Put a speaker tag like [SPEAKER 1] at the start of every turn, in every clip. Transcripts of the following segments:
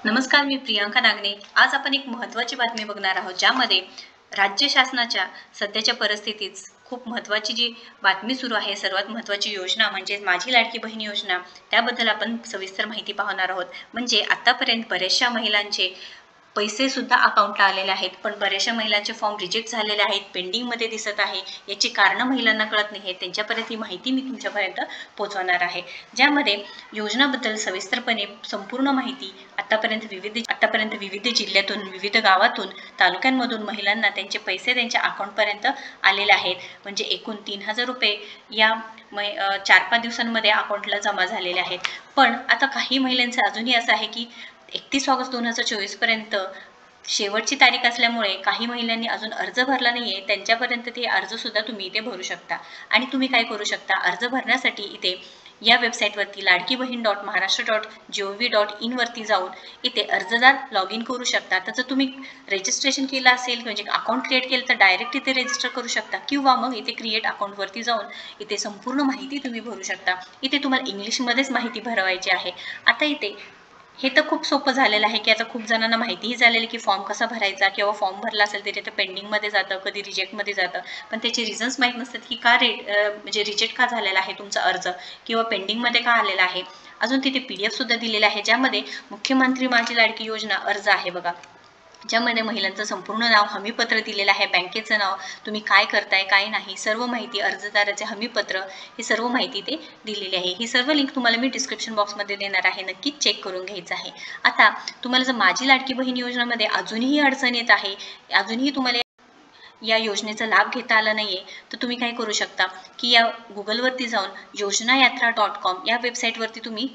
[SPEAKER 1] नमस्कार, मी प्रियांका नागणे। आज आपण एक महत्त्वाची बातमी बघणार आहोत, ज्यामध्ये राज्य शासनाच्या सध्याच्या परिस्थितीत खूप महत्त्वाची जी बातमी सुरू आहे, सर्वात महत्त्वाची योजना म्हणजे माझी लाडकी बहीण योजना, त्याबद्दल आपण सविस्तर माहिती पाहणार आहोत। म्हणजे आतापर्यंत बऱ्याचशा महिलांचे पैसे सुद्धा अकाउंटला आलेले आहेत, पण बऱ्याचशा महिलांचे फॉर्म रिजेक्ट झालेले आहेत, पेंडिंगमध्ये दिसत आहे। याची कारणं महिलांना कळत नाही आहेत, त्यांच्यापर्यंत ही माहिती मी तुमच्यापर्यंत पोहोचवणार आहे, ज्यामध्ये योजनाबद्दल सविस्तरपणे संपूर्ण माहिती आतापर्यंत विविध जिल्ह्यातून, विविध गावातून, तालुक्यांमधून महिलांना त्यांचे पैसे त्यांच्या अकाउंटपर्यंत आलेले आहेत। म्हणजे एकूण 3000 रुपये या 4-5 दिवसांमध्ये अकाउंटला जमा झालेले आहेत। पण आता काही महिलांचं अजूनही असं आहे की 31 ऑगस्ट 2024 पर्यंत शेवटची तारीख असल्यामुळे काही महिलांनी अजून अर्ज भरला नाहीये, त्यांच्यापर्यंत ते अर्ज सुद्धा तुम्ही इथे भरू शकता। आणि तुम्ही काय करू शकता, अर्ज भरण्यासाठी इथे या वेबसाईटवरती ladkibaheen.maharashtra.gov.in वरती जाऊन इथे अर्जदार लॉग इन करू शकता। तर जर तुम्ही रजिस्ट्रेशन केलं असेल, म्हणजे अकाउंट क्रिएट केलं, तर डायरेक्ट इथे रजिस्टर करू शकता, किंवा मग इथे क्रिएट अकाउंटवरती जाऊन इथे संपूर्ण माहिती तुम्ही भरू शकता। इथे तुम्हाला इंग्लिशमध्येच माहिती भरवायची आहे। आता इथे हे तर खूप सोपं झालेलं आहे की आता खूप जणांना माहितीही झालेली की फॉर्म कसा भरायचा, किंवा फॉर्म भरला असेल तरी ते पेंडिंगमध्ये जातं, कधी रिजेक्टमध्ये जातं, पण त्याचे रिझन्स माहीत नसतात की का म्हणजे रिजेक्ट का झालेला आहे तुमचा अर्ज, किंवा पेंडिंगमध्ये का आलेला आहे। अजून तिथे PDF सुद्धा दिलेला आहे, ज्यामध्ये मुख्यमंत्री माझी लाडकी योजना अर्ज आहे बघा, ज्यामध्ये महिलांचं संपूर्ण नाव, हमीपत्र दिलेलं आहे, बँकेचं नाव, तुम्ही काय करताय काय नाही, सर्व माहिती, अर्जदाराचे हमीपत्र, ही सर्व माहिती ते दिलेली आहे। ही सर्व लिंक तुम्हाला मी डिस्क्रिप्शन बॉक्समध्ये देणार आहे, नक्कीच चेक करून घ्यायचं आहे। आता तुम्हाला जर माझी लाडकी बहीण योजनेमध्ये अजूनही अडचण येत आहे, अजूनही तुम्हाला या योजनेचा लाभ घेता आला नाहीये, तर तुम्ही काय करू शकता की या गुगलवरती जाऊन yojanayatra.com या वेबसाईटवरती तुम्ही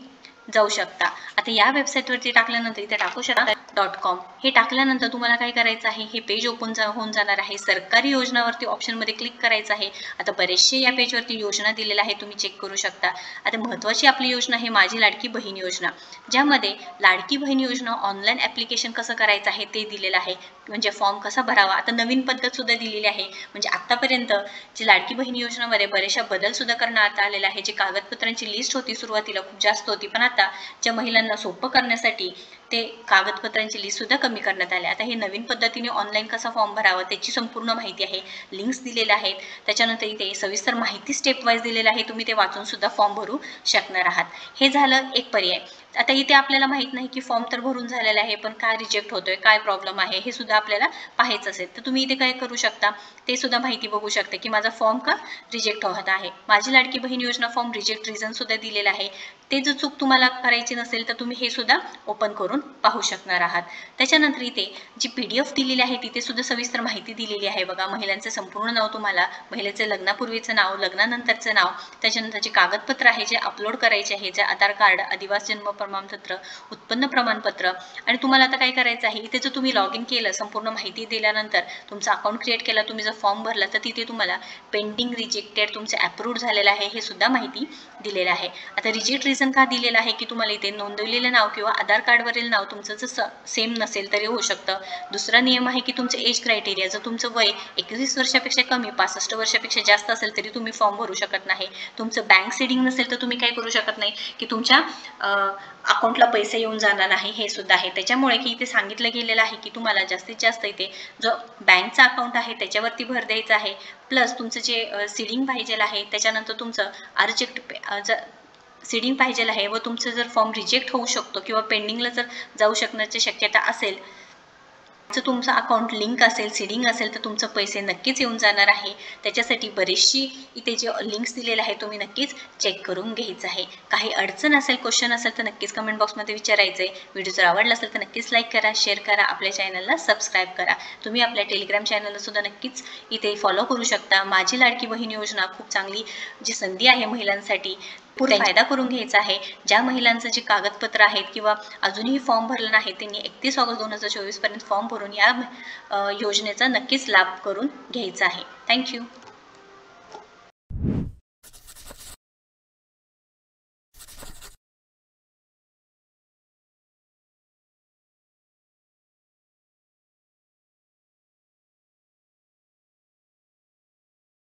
[SPEAKER 1] जाऊ शकता। आता या वेबसाईटवरती टाकल्यानंतर इथे टाकू शकता .com, हे टाकल्यानंतर तुम्हाला काय करायचं आहे, हे पेज ओपन होऊन जाणार आहे। सरकारी योजनावरती ऑप्शनमध्ये क्लिक करायचं आहे। आता बरेचसे या पेजवरती योजना दिलेल्या आहे, तुम्ही चेक करू शकता। आता महत्त्वाची आपली योजना आहे माझी लाडकी बहीण योजना, ज्यामध्ये लाडकी बहीण योजना ऑनलाईन ॲप्लिकेशन कसं करायचं आहे ते दिलेलं आहे, म्हणजे फॉर्म कसा भरावा। आता नवीन पद्धत सुद्धा दिलेली आहे, म्हणजे आतापर्यंत जी लाडकी बहीण योजनेमध्ये बरेचशा बदल सुद्धा करण्यात आलेला आहे। जी कागदपत्रांची लिस्ट होती सुरुवातीला खूप जास्त होती, पण आता ज्या महिलांना सोपं करण्यासाठी ते कागदपत्रांची लिस्ट सुद्धा कमी करण्यात आले। आता हे नवीन पद्धतीने ऑनलाईन कसा फॉर्म भरावा त्याची संपूर्ण माहिती आहे, लिंक्स दिलेल्या आहेत, त्याच्यानंतर इथे सविस्तर माहिती स्टेप वाईज दिलेलं आहे, तुम्ही ते वाचून सुद्धा फॉर्म भरू शकणार आहात। हे झालं एक पर्याय। आता इथे आपल्याला माहित नाही की फॉर्म तर भरून झालेला आहे, पण काय रिजेक्ट होतोय, काय प्रॉब्लेम आहे, हे सुद्धा आपल्याला पाहायचं असेल, तर तुम्ही इथे काय करू शकता, ते सुद्धा माहिती बघू शकता की माझा फॉर्म का रिजेक्ट होत आहे। माझी लाडकी बहीण योजना फॉर्म रिजेक्ट रिझन सुद्धा दिलेलं आहे, ते जर चूक तुम्हाला करायची नसेल तर तुम्ही हे सुद्धा ओपन करून पाहू शकणार आहात। त्याच्यानंतर इथे जी PDF दिलेली आहे तिथे सुद्धा सविस्तर माहिती दिलेली आहे बघा, महिलांचं संपूर्ण नाव, तुम्हाला महिलेचं लग्नापूर्वीचं नाव, लग्नानंतरचं नाव, त्याच्यानंतर जे कागदपत्र आहे जे अपलोड करायचे आहे, जे आधार कार्ड, आदिवासी जन्म प्रमाणपत्र, उत्पन्न प्रमाणपत्र, आणि तुम्हाला आता काय करायचं आहे, इथे जर तुम्ही लॉग इन केलं, संपूर्ण माहिती दिल्यानंतर तुमचा अकाउंट क्रिएट केला, तुम्ही जर फॉर्म भरला, तर तिथे तुम्हाला पेंडिंग, रिजेक्टेड, तुमचं अप्रूव्ड झालेलं आहे हे सुद्धा माहिती दिलेलं आहे। आता रिजेक्ट रिझन का दिलेलं आहे की तुम्हाला इथे नोंदवलेलं नाव किंवा आधार कार्डवरील नाव तुमचं जर सेम नसेल तरी होऊ शकतं। दुसरा नियम आहे की तुमचं एज क्रायटेरिया, जर तुमचं वय 21 वर्षापेक्षा कमी, 65 वर्षापेक्षा जास्त असेल तरी तुम्ही फॉर्म भरू शकत नाही। तुमचं बँक सीडिंग नसेल तर तुम्ही काय करू शकत नाही की तुमच्या अकाउंटला पैसे येऊन जाणार नाही, हे सुद्धा आहे। त्याच्यामुळे की इथे सांगितलं गेलेलं आहे की तुम्हाला जास्तीत जास्त इथे जो बँकचा अकाउंट आहे त्याच्यावरती भर द्यायचा आहे, प्लस तुमचं जे सीडिंग पाहिजे आहे, त्याच्यानंतर तुमचं सीडिंग पाहिजे आहे, व तुमचं जर फॉर्म रिजेक्ट होऊ शकतो किंवा पेंडिंगला जर जाऊ शकण्याची शक्यता असेल, जर तुमचं अकाउंट लिंक असेल, सीडिंग असेल, तर तुमचं पैसे नक्कीच येऊन जाणार आहे। त्याच्यासाठी बरीचशी इथे जे लिंक्स दिलेले आहे तुम्ही नक्कीच चेक करून घ्यायचं आहे। काही अडचण असेल, क्वेश्चन असेल तर नक्कीच कमेंट बॉक्समध्ये विचारायचं आहे। व्हिडिओ जर आवडला असेल तर नक्कीच लाईक करा, शेअर करा, आपल्या चॅनलला सबस्क्राईब करा। तुम्ही आपल्या टेलिग्राम चॅनलला सुद्धा नक्कीच इथे फॉलो करू शकता। माझी लाडकी बहीण योजना खूप चांगली जी संधी आहे महिलांसाठी, फायदा करून घ्यायचा आहे। ज्या महिलांचं जे कागदपत्र आहेत किंवा अजूनही फॉर्म भरला नाही, त्यांनी 31 ऑगस्ट 2024 पर्यंत फॉर्म भरून या योजनेचा नक्कीच लाभ करून घ्यायचा आहे। थँक्यू।